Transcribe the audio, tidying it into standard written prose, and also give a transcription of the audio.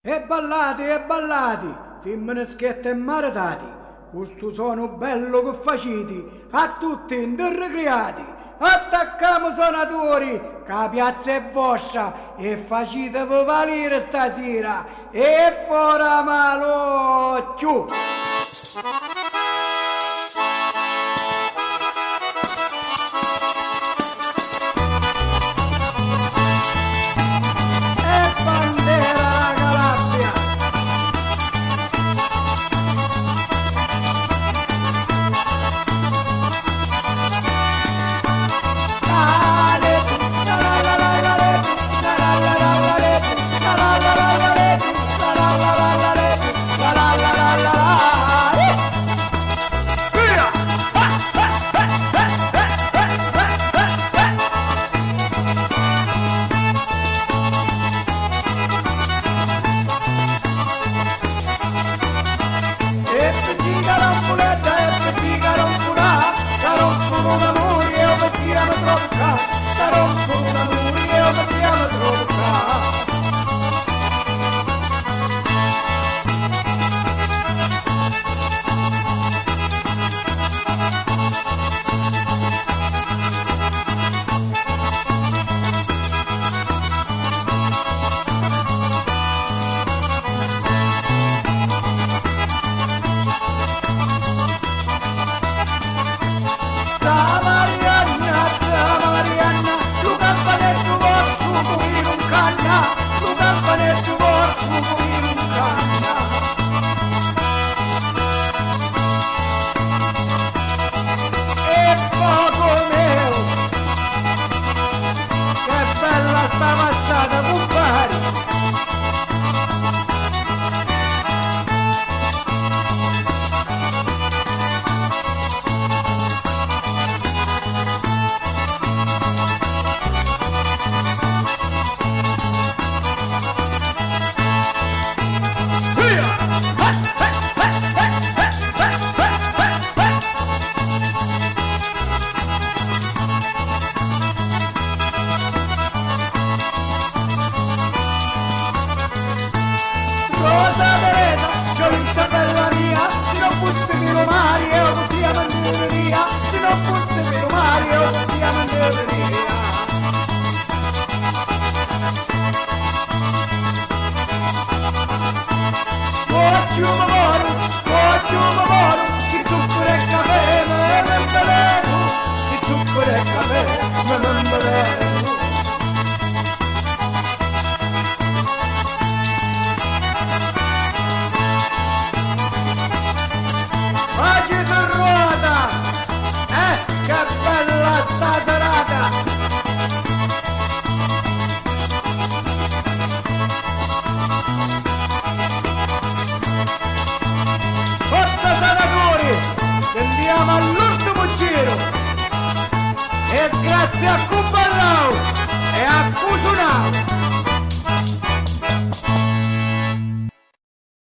E ballati, femmine schiette e maritati, questo suono bello che faciti, a tutti interrecreati, attacchiamo suonatori, che la piazza è vostra, e facetevi valere stasera, e fora malocchio! Andiamo all'ultimo giro e grazie a Cuballau e a Cusunau